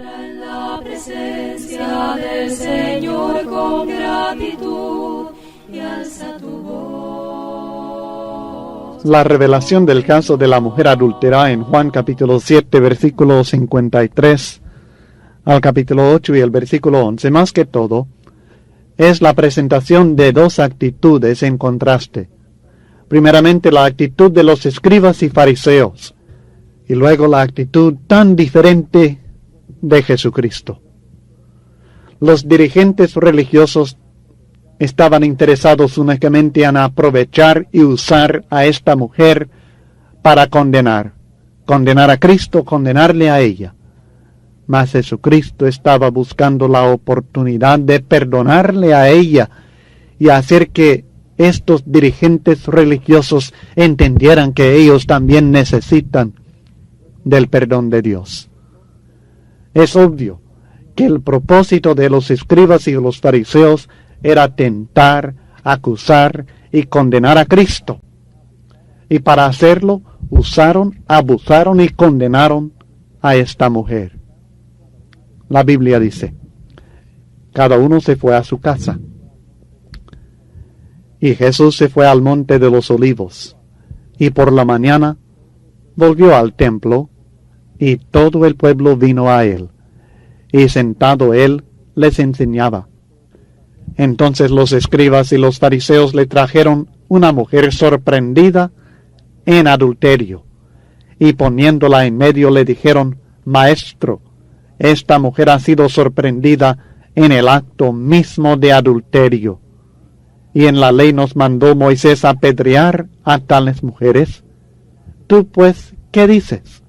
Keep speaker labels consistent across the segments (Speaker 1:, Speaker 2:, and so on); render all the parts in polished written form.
Speaker 1: En la presencia del Señor con gratitud y alza tu voz.
Speaker 2: La revelación del caso de la mujer adúltera en Juan capítulo 7, versículo 53 al capítulo 8 y el versículo 11, más que todo, es la presentación de dos actitudes en contraste. Primeramente, la actitud de los escribas y fariseos, y luego la actitud tan diferente de Jesucristo. Los dirigentes religiosos estaban interesados únicamente en aprovechar y usar a esta mujer para condenar a Cristo, condenarle a ella. Mas Jesucristo estaba buscando la oportunidad de perdonarle a ella y hacer que estos dirigentes religiosos entendieran que ellos también necesitan del perdón de Dios. Es obvio que el propósito de los escribas y los fariseos era tentar, acusar y condenar a Cristo. Y para hacerlo, usaron, abusaron y condenaron a esta mujer. La Biblia dice, cada uno se fue a su casa. Y Jesús se fue al monte de los olivos. Y por la mañana volvió al templo, y todo el pueblo vino a él. Y sentado él, les enseñaba. Entonces los escribas y los fariseos le trajeron una mujer sorprendida en adulterio. Y poniéndola en medio le dijeron, Maestro, esta mujer ha sido sorprendida en el acto mismo de adulterio. Y en la ley nos mandó Moisés apedrear a tales mujeres. Tú pues, ¿qué dices?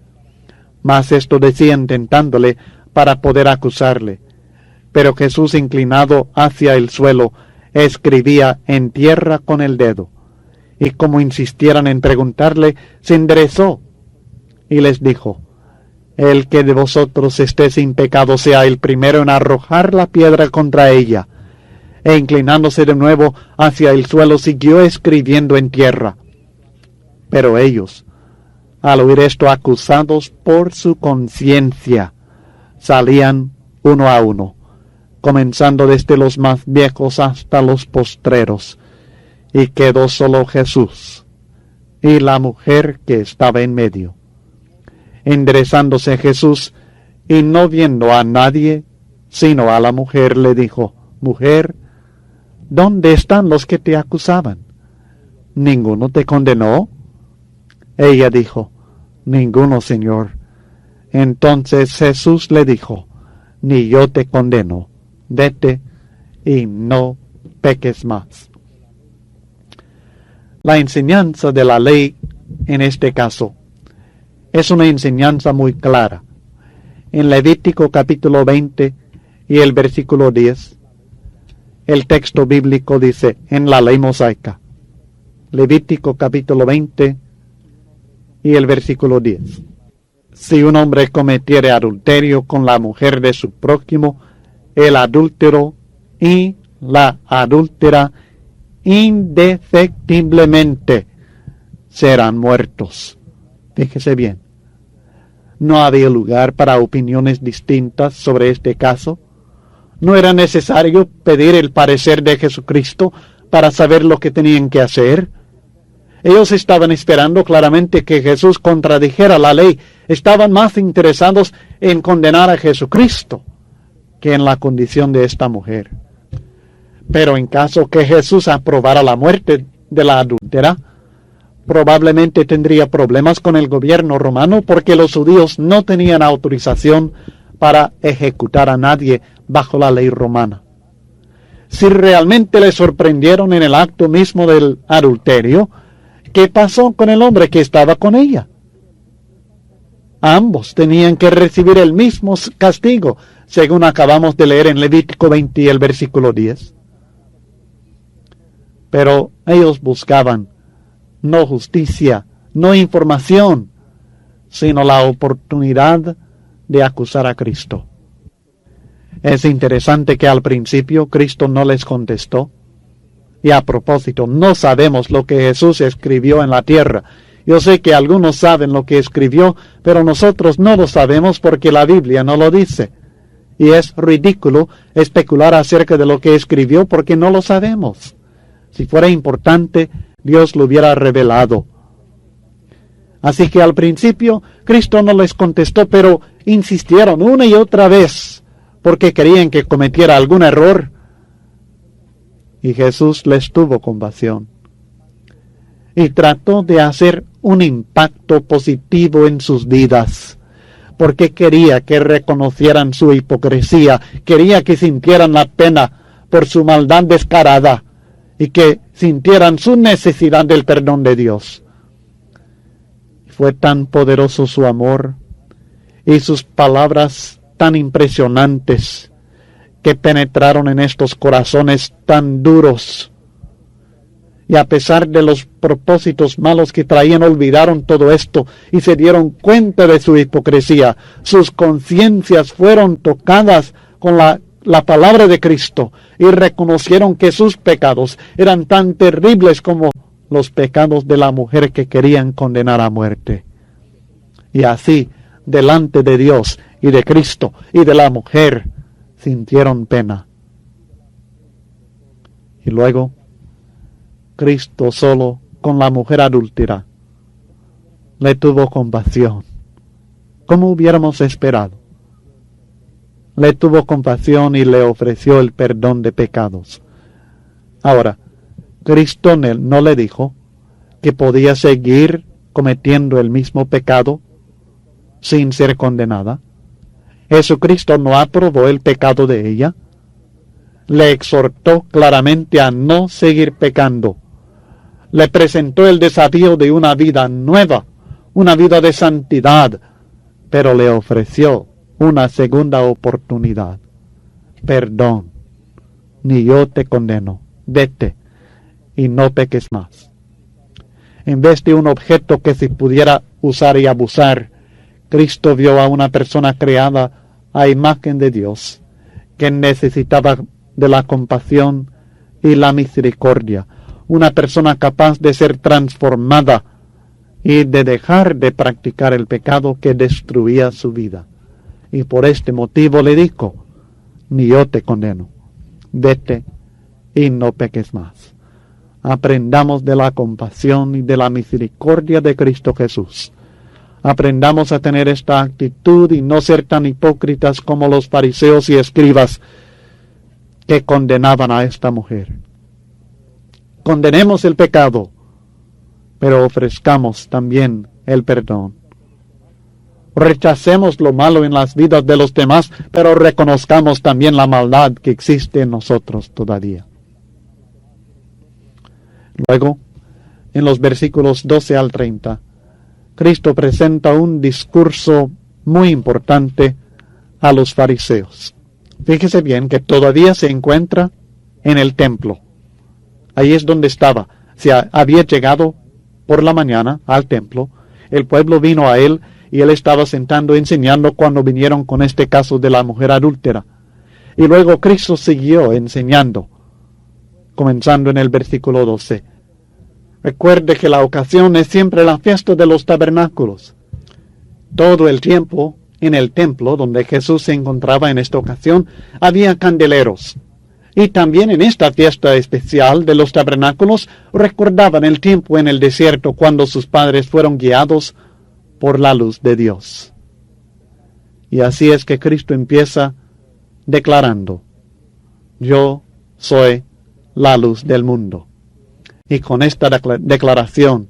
Speaker 2: Mas esto decían tentándole para poder acusarle. Pero Jesús, inclinado hacia el suelo, escribía en tierra con el dedo. Y como insistieran en preguntarle, se enderezó y les dijo, El que de vosotros esté sin pecado sea el primero en arrojar la piedra contra ella. E inclinándose de nuevo hacia el suelo, siguió escribiendo en tierra. Pero ellos, al oír esto, acusados por su conciencia, salían uno a uno, comenzando desde los más viejos hasta los postreros, y quedó solo Jesús y la mujer que estaba en medio. Enderezándose Jesús, y no viendo a nadie, sino a la mujer, le dijo, Mujer, ¿dónde están los que te acusaban? ¿Ninguno te condenó? Ella dijo, Ninguno, Señor. Entonces Jesús le dijo, Ni yo te condeno. Vete y no peques más. La enseñanza de la ley en este caso es una enseñanza muy clara. En Levítico capítulo 20 y el versículo 10, el texto bíblico dice, en la ley mosaica, Levítico capítulo 20 y el versículo 10. Si un hombre cometiere adulterio con la mujer de su prójimo, el adúltero y la adúltera indefectiblemente serán muertos. Fíjese bien, no había lugar para opiniones distintas sobre este caso. No era necesario pedir el parecer de Jesucristo para saber lo que tenían que hacer. Ellos estaban esperando claramente que Jesús contradijera la ley. Estaban más interesados en condenar a Jesucristo que en la condición de esta mujer. Pero en caso que Jesús aprobara la muerte de la adúltera, probablemente tendría problemas con el gobierno romano porque los judíos no tenían autorización para ejecutar a nadie bajo la ley romana. Si realmente le sorprendieron en el acto mismo del adulterio, ¿qué pasó con el hombre que estaba con ella? Ambos tenían que recibir el mismo castigo, según acabamos de leer en Levítico 20 y el versículo 10. Pero ellos buscaban no justicia, no información, sino la oportunidad de acusar a Cristo. Es interesante que al principio Cristo no les contestó. Y a propósito, no sabemos lo que Jesús escribió en la tierra. Yo sé que algunos saben lo que escribió, pero nosotros no lo sabemos porque la Biblia no lo dice. y es ridículo especular acerca de lo que escribió porque no lo sabemos. Si fuera importante, Dios lo hubiera revelado. Así que al principio Cristo no les contestó, pero insistieron una y otra vez porque querían que cometiera algún error. Y Jesús les tuvo compasión y trató de hacer un impacto positivo en sus vidas, porque quería que reconocieran su hipocresía, quería que sintieran la pena por su maldad descarada y que sintieran su necesidad del perdón de Dios. Fue tan poderoso su amor y sus palabras tan impresionantes que penetraron en estos corazones tan duros. Y a pesar de los propósitos malos que traían, olvidaron todo esto y se dieron cuenta de su hipocresía. Sus conciencias fueron tocadas con la palabra de Cristo y reconocieron que sus pecados eran tan terribles como los pecados de la mujer que querían condenar a muerte. Y así, delante de Dios y de Cristo y de la mujer, sintieron pena. Y luego, Cristo solo con la mujer adúltera le tuvo compasión, como hubiéramos esperado. Le tuvo compasión y le ofreció el perdón de pecados. Ahora, Cristo no le dijo que podía seguir cometiendo el mismo pecado sin ser condenada. Jesucristo no aprobó el pecado de ella. Le exhortó claramente a no seguir pecando. Le presentó el desafío de una vida nueva, una vida de santidad, pero le ofreció una segunda oportunidad. Perdón, ni yo te condeno, vete y no peques más. En vez de un objeto que se pudiera usar y abusar, Cristo vio a una persona creada a imagen de Dios, que necesitaba de la compasión y la misericordia, una persona capaz de ser transformada y de dejar de practicar el pecado que destruía su vida. Y por este motivo le dijo, ni yo te condeno, vete y no peques más. Aprendamos de la compasión y de la misericordia de Cristo Jesús. Aprendamos a tener esta actitud y no ser tan hipócritas como los fariseos y escribas que condenaban a esta mujer. Condenemos el pecado, pero ofrezcamos también el perdón. Rechacemos lo malo en las vidas de los demás, pero reconozcamos también la maldad que existe en nosotros todavía. Luego, en los versículos 12 al 30, Cristo presenta un discurso muy importante a los fariseos. Fíjese bien que todavía se encuentra en el templo. Ahí es donde estaba. Se había llegado por la mañana al templo. El pueblo vino a él y él estaba sentando enseñando cuando vinieron con este caso de la mujer adúltera. Y luego Cristo siguió enseñando, comenzando en el versículo 12. Recuerde que la ocasión es siempre la fiesta de los tabernáculos. Todo el tiempo en el templo donde Jesús se encontraba en esta ocasión había candeleros. Y también en esta fiesta especial de los tabernáculos recordaban el tiempo en el desierto cuando sus padres fueron guiados por la luz de Dios. Y así es que Cristo empieza declarando, yo soy la luz del mundo. Y con esta declaración,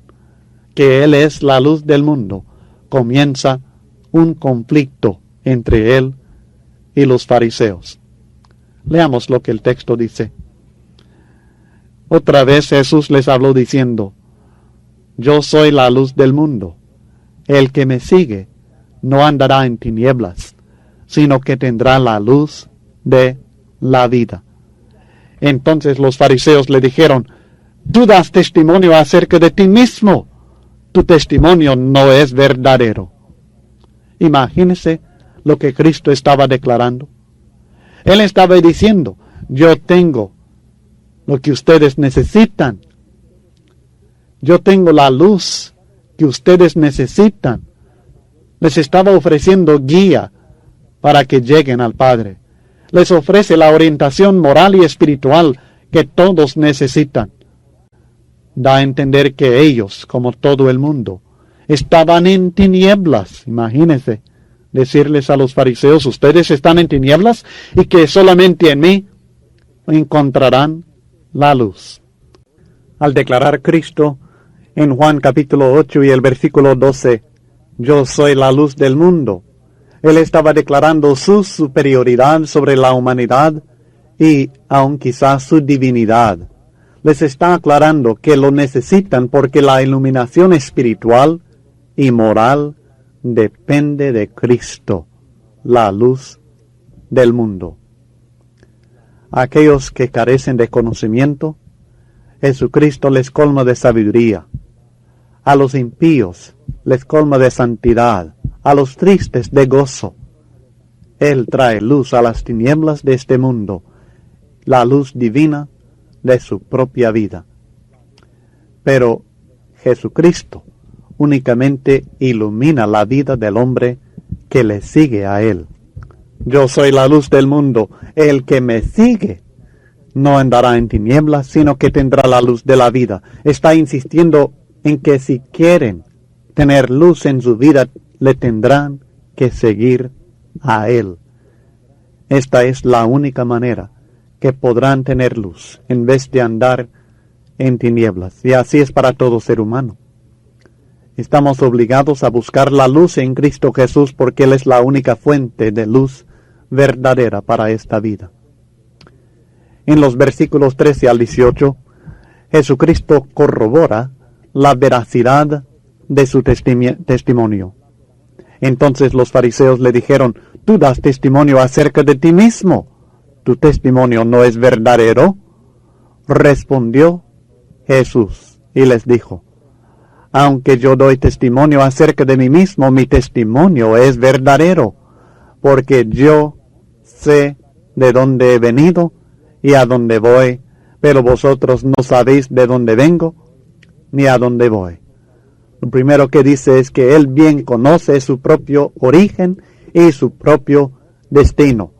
Speaker 2: que Él es la luz del mundo, comienza un conflicto entre Él y los fariseos. Leamos lo que el texto dice. Otra vez Jesús les habló diciendo, yo soy la luz del mundo. El que me sigue no andará en tinieblas, sino que tendrá la luz de la vida. Entonces los fariseos le dijeron, tú das testimonio acerca de ti mismo. Tu testimonio no es verdadero. Imagínese lo que Cristo estaba declarando. Él estaba diciendo, yo tengo lo que ustedes necesitan. Yo tengo la luz que ustedes necesitan. Les estaba ofreciendo guía para que lleguen al Padre. Les ofrece la orientación moral y espiritual que todos necesitan. Da a entender que ellos, como todo el mundo, estaban en tinieblas. Imagínense decirles a los fariseos, ustedes están en tinieblas y que solamente en mí encontrarán la luz. Al declarar Cristo en Juan capítulo 8 y el versículo 12, yo soy la luz del mundo, Él estaba declarando su superioridad sobre la humanidad y aun quizás su divinidad. Les está aclarando que lo necesitan porque la iluminación espiritual y moral depende de Cristo, la luz del mundo. Aquellos que carecen de conocimiento, Jesucristo les colma de sabiduría. A los impíos les colma de santidad, a los tristes de gozo. Él trae luz a las tinieblas de este mundo, la luz divina de su propia vida. Pero Jesucristo únicamente ilumina la vida del hombre que le sigue a Él. Yo soy la luz del mundo, el que me sigue no andará en tinieblas, sino que tendrá la luz de la vida. Está insistiendo en que si quieren tener luz en su vida, le tendrán que seguir a Él. Esta es la única manera que podrán tener luz, en vez de andar en tinieblas. Y así es para todo ser humano. Estamos obligados a buscar la luz en Cristo Jesús porque Él es la única fuente de luz verdadera para esta vida. En los versículos 13 al 18, Jesucristo corrobora la veracidad de su testimonio. Entonces los fariseos le dijeron, tú das testimonio acerca de ti mismo. ¿Tu testimonio no es verdadero? Respondió Jesús y les dijo, aunque yo doy testimonio acerca de mí mismo, mi testimonio es verdadero, porque yo sé de dónde he venido y a dónde voy, pero vosotros no sabéis de dónde vengo ni a dónde voy. Lo primero que dice es que él bien conoce su propio origen y su propio destino.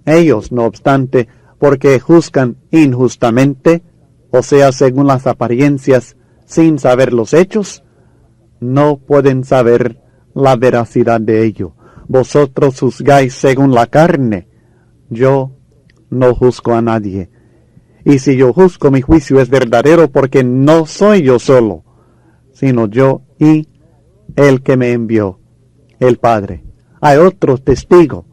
Speaker 2: Ellos, no obstante, porque juzgan injustamente, o sea, según las apariencias, sin saber los hechos, no pueden saber la veracidad de ello. Vosotros juzgáis según la carne, yo no juzgo a nadie. Y si yo juzgo, mi juicio es verdadero, porque no soy yo solo, sino yo y el que me envió, el Padre. Hay otro testigo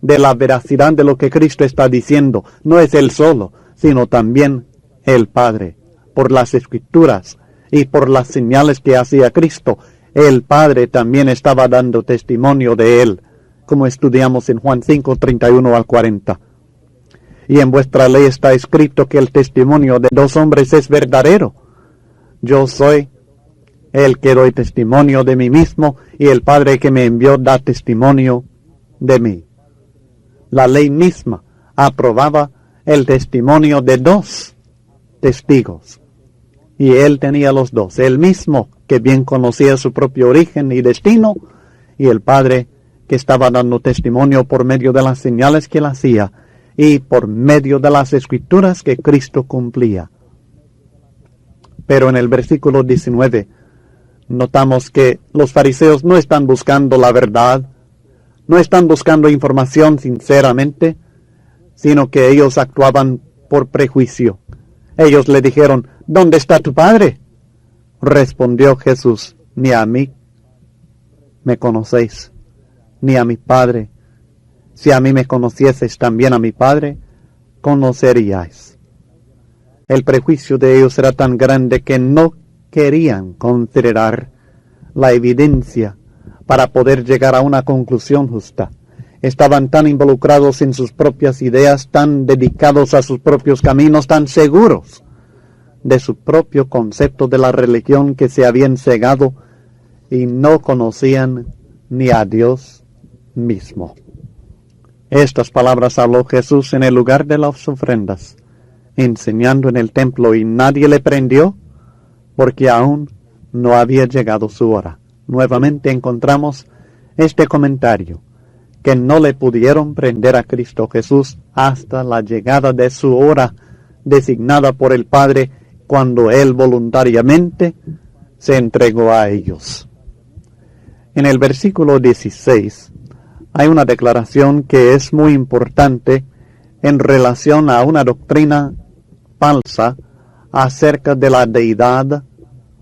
Speaker 2: de la veracidad de lo que Cristo está diciendo. No es él solo, sino también el Padre. Por las Escrituras y por las señales que hacía Cristo, el Padre también estaba dando testimonio de él, como estudiamos en Juan 5, 31 al 40. Y en vuestra ley está escrito que el testimonio de dos hombres es verdadero. Yo soy el que doy testimonio de mí mismo, y el Padre que me envió da testimonio de mí. La ley misma aprobaba el testimonio de dos testigos, y él tenía los dos, él mismo que bien conocía su propio origen y destino, y el Padre que estaba dando testimonio por medio de las señales que él hacía y por medio de las Escrituras que Cristo cumplía. Pero en el versículo 19 notamos que los fariseos no están buscando la verdad, no están buscando información sinceramente, sino que ellos actuaban por prejuicio. Ellos le dijeron, ¿dónde está tu Padre? Respondió Jesús, ni a mí me conocéis, ni a mi Padre. Si a mí me conocieseis, también a mi Padre conoceríais. El prejuicio de ellos era tan grande que no querían considerar la evidencia para poder llegar a una conclusión justa. Estaban tan involucrados en sus propias ideas, tan dedicados a sus propios caminos, tan seguros de su propio concepto de la religión, que se habían cegado y no conocían ni a Dios mismo. Estas palabras habló Jesús en el lugar de las ofrendas, enseñando en el templo, y nadie le prendió, porque aún no había llegado su hora. Nuevamente encontramos este comentario, que no le pudieron prender a Cristo Jesús hasta la llegada de su hora designada por el Padre, cuando Él voluntariamente se entregó a ellos. En el versículo 16 hay una declaración que es muy importante en relación a una doctrina falsa acerca de la deidad,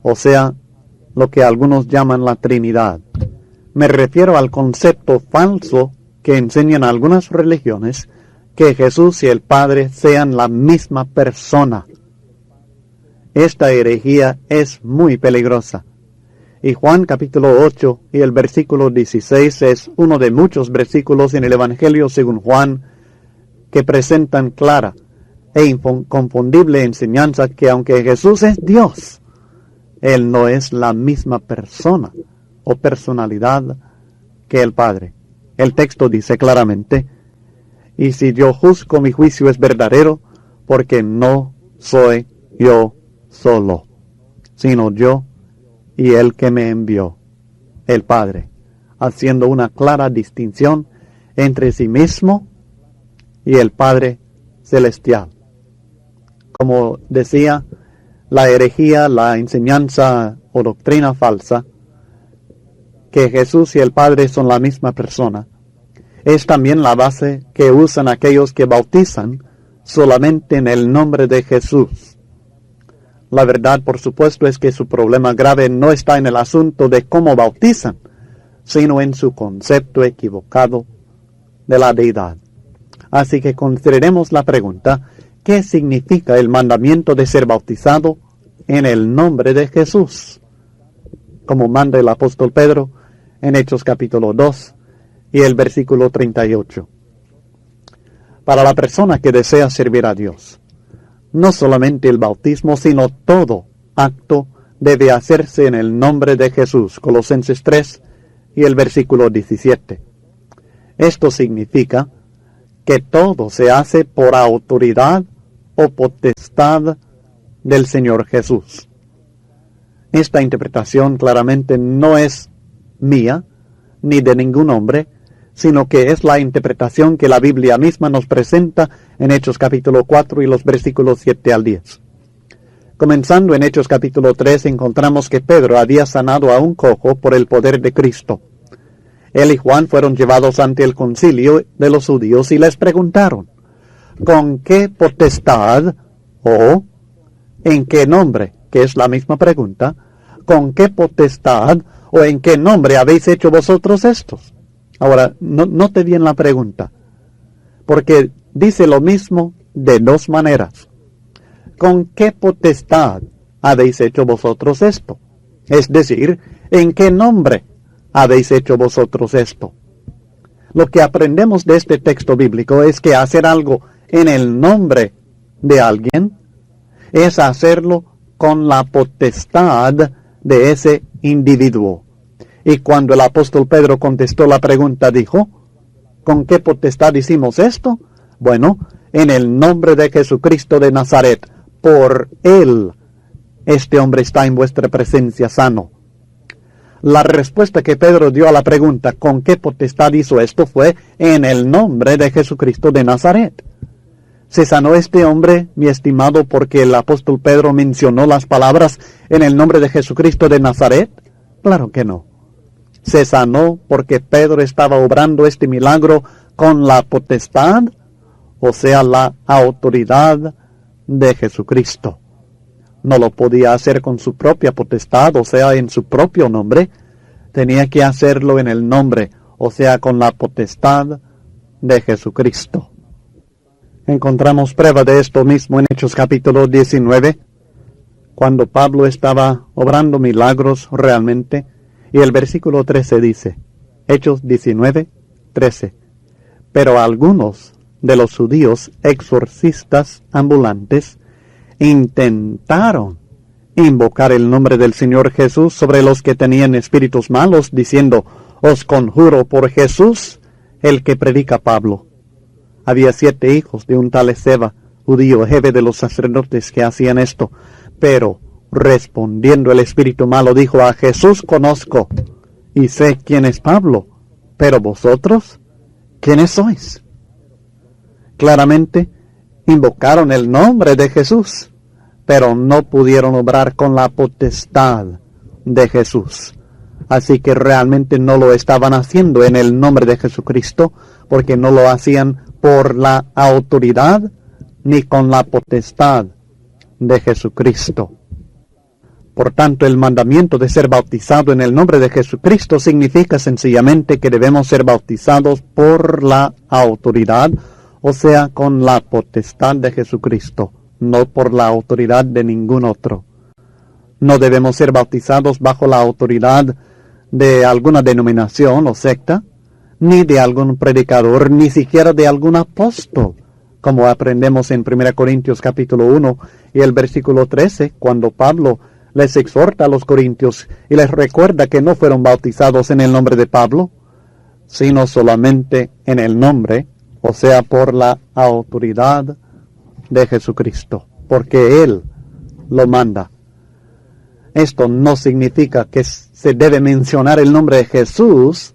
Speaker 2: o sea, lo que algunos llaman la Trinidad. Me refiero al concepto falso que enseñan algunas religiones, que Jesús y el Padre sean la misma persona. Esta herejía es muy peligrosa. Y Juan capítulo 8 y el versículo 16 es uno de muchos versículos en el Evangelio según Juan que presentan clara e inconfundible enseñanza que aunque Jesús es Dios, Él no es la misma persona o personalidad que el Padre. El texto dice claramente: y si yo juzgo, mi juicio es verdadero, porque no soy yo solo, sino yo y el que me envió, el Padre, haciendo una clara distinción entre sí mismo y el Padre celestial. Como decía, la herejía, la enseñanza o doctrina falsa, que Jesús y el Padre son la misma persona, es también la base que usan aquellos que bautizan solamente en el nombre de Jesús. La verdad, por supuesto, es que su problema grave no está en el asunto de cómo bautizan, sino en su concepto equivocado de la deidad. Así que consideremos la pregunta: ¿qué significa el mandamiento de ser bautizado en el nombre de Jesús? Como manda el apóstol Pedro en Hechos capítulo 2 y el versículo 38. Para la persona que desea servir a Dios, no solamente el bautismo, sino todo acto debe hacerse en el nombre de Jesús. Colosenses 3 y el versículo 17. Esto significa que todo se hace por autoridad o potestad del Señor Jesús. Esta interpretación claramente no es mía ni de ningún hombre, sino que es la interpretación que la Biblia misma nos presenta en Hechos capítulo 4 y los versículos 7 al 10. Comenzando en Hechos capítulo 3, encontramos que Pedro había sanado a un cojo por el poder de Cristo. Él y Juan fueron llevados ante el concilio de los judíos y les preguntaron: ¿con qué potestad o en qué nombre? Que es la misma pregunta. ¿Con qué potestad o en qué nombre habéis hecho vosotros estos? Ahora, note bien la pregunta, porque dice lo mismo de dos maneras. ¿Con qué potestad habéis hecho vosotros esto? Es decir, ¿en qué nombre habéis hecho vosotros esto? Lo que aprendemos de este texto bíblico es que hacer algo en el nombre de alguien es hacerlo con la potestad de ese individuo. Y cuando el apóstol Pedro contestó la pregunta, dijo: ¿con qué potestad hicimos esto? Bueno, en el nombre de Jesucristo de Nazaret, por Él, este hombre está en vuestra presencia sano. La respuesta que Pedro dio a la pregunta ¿con qué potestad hizo esto? Fue: en el nombre de Jesucristo de Nazaret. ¿Se sanó este hombre, mi estimado, porque el apóstol Pedro mencionó las palabras en el nombre de Jesucristo de Nazaret? Claro que no. Se sanó porque Pedro estaba obrando este milagro con la potestad, o sea, la autoridad de Jesucristo. No lo podía hacer con su propia potestad, o sea, en su propio nombre. Tenía que hacerlo en el nombre, o sea, con la potestad de Jesucristo. Encontramos prueba de esto mismo en Hechos capítulo 19, cuando Pablo estaba obrando milagros realmente. Y el versículo 13 dice, Hechos 19, 13. Pero algunos de los judíos exorcistas ambulantes intentaron invocar el nombre del Señor Jesús sobre los que tenían espíritus malos, diciendo: os conjuro por Jesús, el que predica Pablo. Había 7 hijos de un tal Esceva, judío, jefe de los sacerdotes, que hacían esto. Pero respondiendo el espíritu malo dijo: a Jesús conozco y sé quién es Pablo, pero vosotros, ¿quiénes sois? Claramente invocaron el nombre de Jesús, pero no pudieron obrar con la potestad de Jesús. Así que realmente no lo estaban haciendo en el nombre de Jesucristo, porque no lo hacían por la autoridad ni con la potestad de Jesucristo. Por tanto, el mandamiento de ser bautizado en el nombre de Jesucristo significa sencillamente que debemos ser bautizados por la autoridad, o sea, con la potestad de Jesucristo, no por la autoridad de ningún otro. No debemos ser bautizados bajo la autoridad de alguna denominación o secta, ni de algún predicador, ni siquiera de algún apóstol, como aprendemos en 1 Corintios capítulo 1 y el versículo 13, cuando Pablo les exhorta a los corintios y les recuerda que no fueron bautizados en el nombre de Pablo, sino solamente en el nombre, o sea, por la autoridad de Jesucristo, porque Él lo manda. Esto no significa que se debe mencionar el nombre de Jesús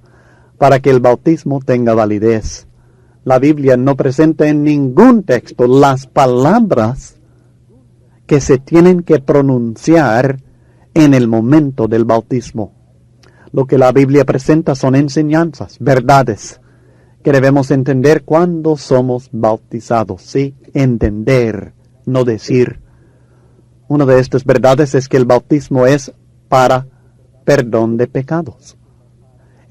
Speaker 2: para que el bautismo tenga validez. La Biblia no presenta en ningún texto las palabras que se tienen que pronunciar en el momento del bautismo. Lo que la Biblia presenta son enseñanzas, verdades, que debemos entender cuando somos bautizados. Sí, entender, no decir. Una de estas verdades es que el bautismo es para perdón de pecados.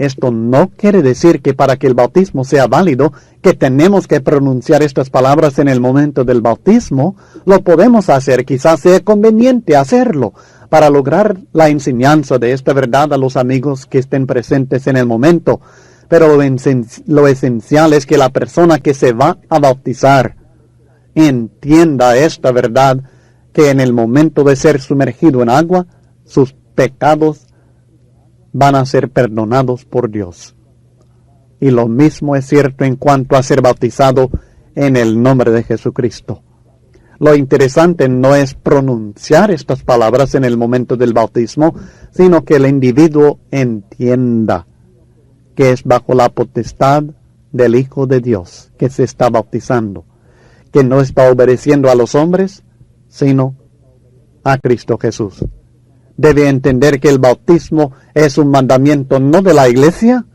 Speaker 2: Esto no quiere decir que para que el bautismo sea válido, que tenemos que pronunciar estas palabras en el momento del bautismo. Lo podemos hacer, quizás sea conveniente hacerlo, para lograr la enseñanza de esta verdad a los amigos que estén presentes en el momento. Pero lo esencial es que la persona que se va a bautizar entienda esta verdad, que en el momento de ser sumergido en agua, sus pecados van a ser perdonados por Dios. Y lo mismo es cierto en cuanto a ser bautizado en el nombre de Jesucristo. Lo interesante no es pronunciar estas palabras en el momento del bautismo, sino que el individuo entienda que es bajo la potestad del Hijo de Dios que se está bautizando, que no está obedeciendo a los hombres, sino a Cristo Jesús. Debe entender que el bautismo es un mandamiento no de la iglesia,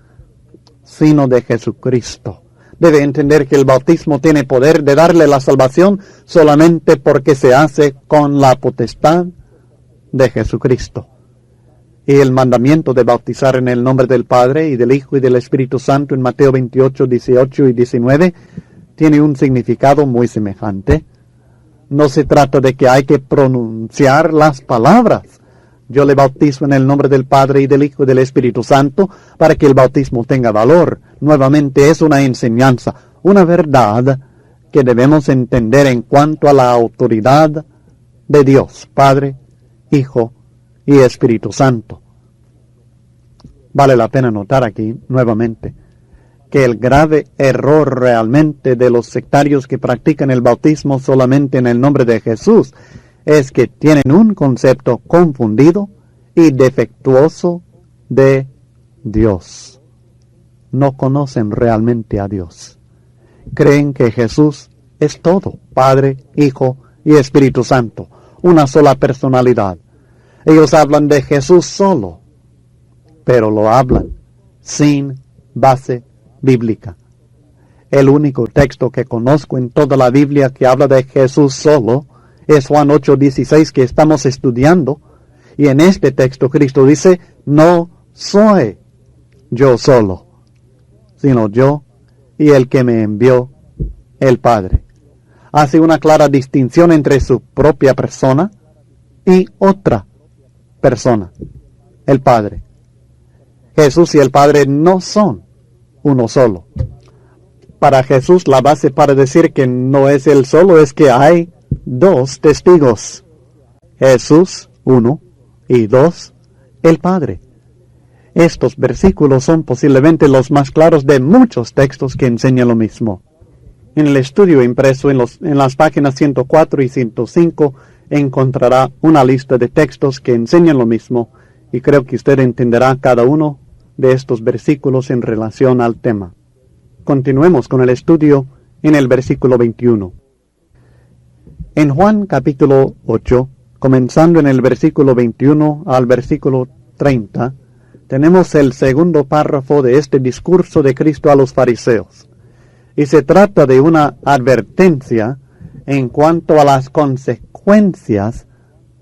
Speaker 2: sino de Jesucristo. Debe entender que el bautismo tiene poder de darle la salvación solamente porque se hace con la potestad de Jesucristo. Y el mandamiento de bautizar en el nombre del Padre y del Hijo y del Espíritu Santo en Mateo 28, 18 y 19 tiene un significado muy semejante. No se trata de que hay que pronunciar las palabras. Yo le bautizo en el nombre del Padre y del Hijo y del Espíritu Santo para que el bautismo tenga valor. Nuevamente es una enseñanza, una verdad que debemos entender en cuanto a la autoridad de Dios, Padre, Hijo y Espíritu Santo. Vale la pena notar aquí, nuevamente, que el grave error realmente de los sectarios que practican el bautismo solamente en el nombre de Jesús es que tienen un concepto confundido y defectuoso de Dios. No conocen realmente a Dios. Creen que Jesús es todo, Padre, Hijo y Espíritu Santo, una sola personalidad. Ellos hablan de Jesús solo, pero lo hablan sin base bíblica. El único texto que conozco en toda la Biblia que habla de Jesús solo es Juan 8:16 que estamos estudiando, y en este texto Cristo dice, no soy yo solo, sino yo y el que me envió, el Padre. Hace una clara distinción entre su propia persona y otra persona, el Padre. Jesús y el Padre no son uno solo. Para Jesús la base para decir que no es Él solo es que hay dos testigos. Jesús, uno, y dos, el Padre. Estos versículos son posiblemente los más claros de muchos textos que enseñan lo mismo. En el estudio impreso en las páginas 104 y 105 encontrará una lista de textos que enseñan lo mismo, y creo que usted entenderá cada uno de estos versículos en relación al tema. Continuemos con el estudio en el versículo 21. En Juan capítulo 8, comenzando en el versículo 21 al versículo 30, tenemos el segundo párrafo de este discurso de Cristo a los fariseos. Y se trata de una advertencia en cuanto a las consecuencias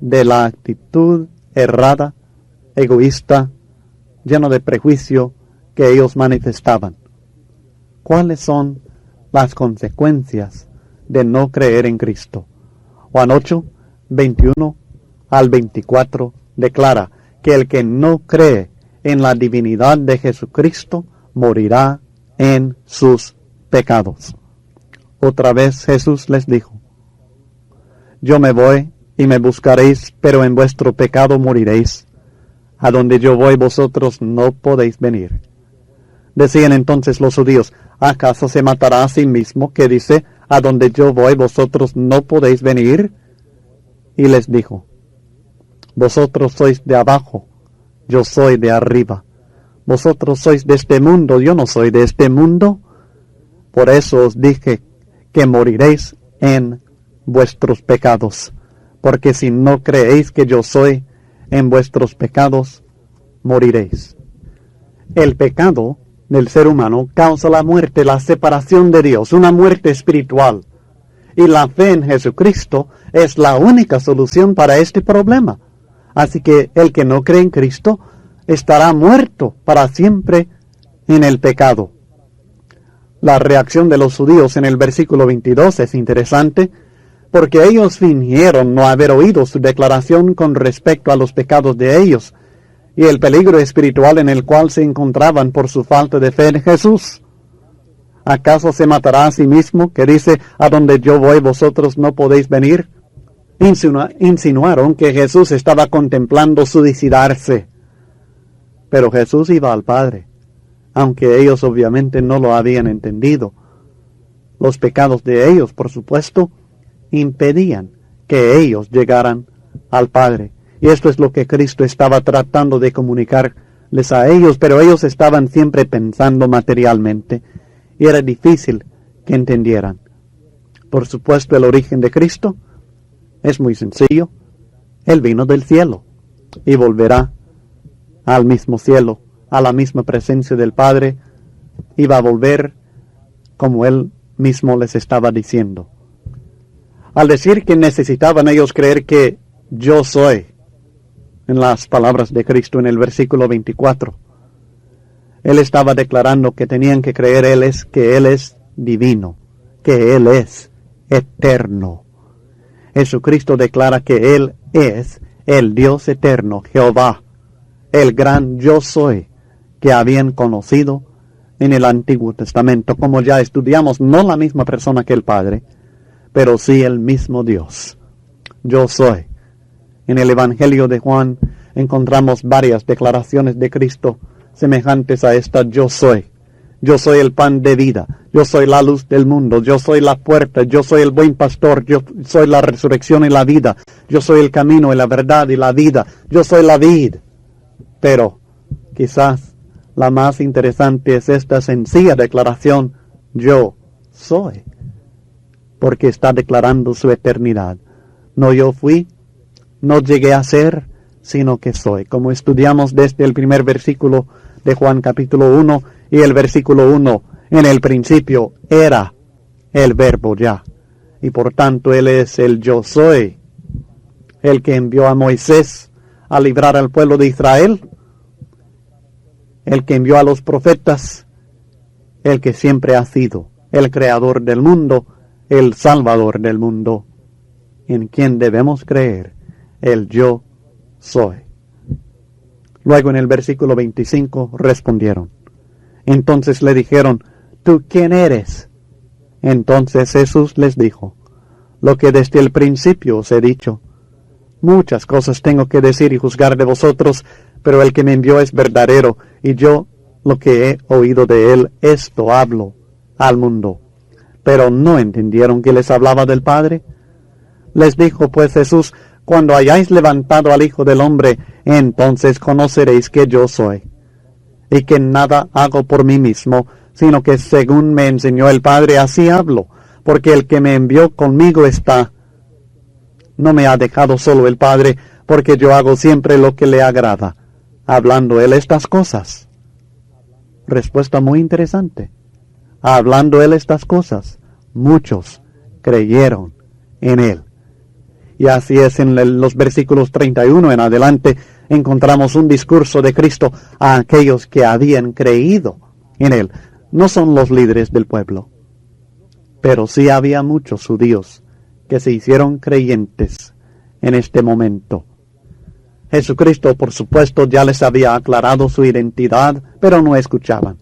Speaker 2: de la actitud errada, egoísta, lleno de prejuicio que ellos manifestaban. ¿Cuáles son las consecuencias de no creer en Cristo? Juan 8, 21 al 24 declara que el que no cree en la divinidad de Jesucristo morirá en sus pecados. Otra vez Jesús les dijo: yo me voy y me buscaréis, pero en vuestro pecado moriréis. A donde yo voy vosotros no podéis venir. Decían entonces los judíos: ¿acaso se matará a sí mismo, que dice: a donde yo voy vosotros no podéis venir? Y les dijo: vosotros sois de abajo, yo soy de arriba. Vosotros sois de este mundo, yo no soy de este mundo. Por eso os dije que moriréis en vuestros pecados, porque si no creéis que yo soy, en vuestros pecados moriréis. El pecado del ser humano causa la muerte, la separación de Dios, una muerte espiritual. Y la fe en Jesucristo es la única solución para este problema. Así que el que no cree en Cristo estará muerto para siempre en el pecado. La reacción de los judíos en el versículo 22 es interesante, porque ellos fingieron no haber oído su declaración con respecto a los pecados de ellos y el peligro espiritual en el cual se encontraban por su falta de fe en Jesús. ¿Acaso se matará a sí mismo, que dice: a donde yo voy vosotros no podéis venir? Insinuaron que Jesús estaba contemplando suicidarse. Pero Jesús iba al Padre, aunque ellos obviamente no lo habían entendido. Los pecados de ellos, por supuesto, impedían que ellos llegaran al Padre. Y esto es lo que Cristo estaba tratando de comunicarles a ellos, pero ellos estaban siempre pensando materialmente, y era difícil que entendieran. Por supuesto, el origen de Cristo es muy sencillo. Él vino del cielo y volverá al mismo cielo, a la misma presencia del Padre, y va a volver como Él mismo les estaba diciendo. Al decir que necesitaban ellos creer que yo soy, en las palabras de Cristo en el versículo 24, Él estaba declarando que tenían que creer que Él es divino, que Él es eterno. Jesucristo declara que Él es el Dios eterno, Jehová, el gran yo soy, que habían conocido en el Antiguo Testamento, como ya estudiamos, no la misma persona que el Padre, pero sí el mismo Dios. Yo soy. En el Evangelio de Juan encontramos varias declaraciones de Cristo semejantes a esta: yo soy. Yo soy el pan de vida, yo soy la luz del mundo, yo soy la puerta, yo soy el buen pastor, yo soy la resurrección y la vida, yo soy el camino y la verdad y la vida, yo soy la vid. Pero quizás la más interesante es esta sencilla declaración: yo soy, porque está declarando su eternidad. No yo fui, no llegué a ser, sino que soy. Como estudiamos desde el primer versículo de Juan capítulo 1 y el versículo 1, en el principio era el verbo ya. Y por tanto Él es el yo soy, el que envió a Moisés a librar al pueblo de Israel, el que envió a los profetas, el que siempre ha sido el creador del mundo, el salvador del mundo, en quien debemos creer, el yo soy. Luego en el versículo 25 respondieron. Entonces le dijeron: ¿tú quién eres? Entonces Jesús les dijo: lo que desde el principio os he dicho. Muchas cosas tengo que decir y juzgar de vosotros, pero el que me envió es verdadero, y yo lo que he oído de él, esto hablo al mundo. Pero no entendieron que les hablaba del Padre. Les dijo pues Jesús: cuando hayáis levantado al Hijo del Hombre, entonces conoceréis que yo soy, y que nada hago por mí mismo, sino que según me enseñó el Padre, así hablo, porque el que me envió conmigo está. No me ha dejado solo el Padre, porque yo hago siempre lo que le agrada, hablando él estas cosas. Respuesta muy interesante. Hablando él estas cosas, muchos creyeron en él. Y así es, en los versículos 31 en adelante encontramos un discurso de Cristo a aquellos que habían creído en él. No son los líderes del pueblo, pero sí había muchos judíos que se hicieron creyentes en este momento. Jesucristo, por supuesto, ya les había aclarado su identidad, pero no escuchaban.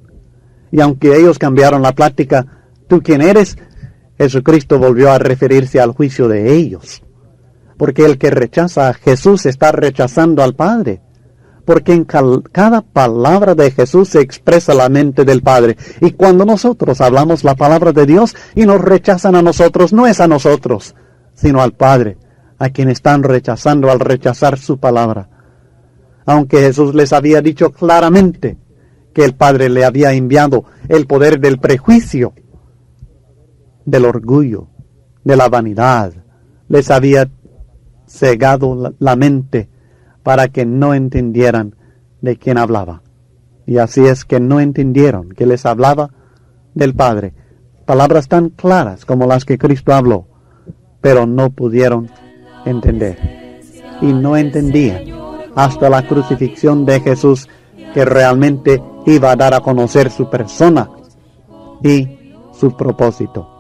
Speaker 2: Y aunque ellos cambiaron la plática, ¿tú quién eres?, Jesucristo volvió a referirse al juicio de ellos. Porque el que rechaza a Jesús está rechazando al Padre. Porque en cada palabra de Jesús se expresa la mente del Padre. Y cuando nosotros hablamos la palabra de Dios y nos rechazan a nosotros, no es a nosotros, sino al Padre, a quien están rechazando al rechazar su palabra. Aunque Jesús les había dicho claramente que el Padre le había enviado el poder del prejuicio, del orgullo, de la vanidad, les había cegado la mente para que no entendieran de quién hablaba. Y así es que no entendieron que les hablaba del Padre. Palabras tan claras como las que Cristo habló, pero no pudieron entender. Y no entendían hasta la crucifixión de Jesús, que realmente iba a dar a conocer su persona y su propósito.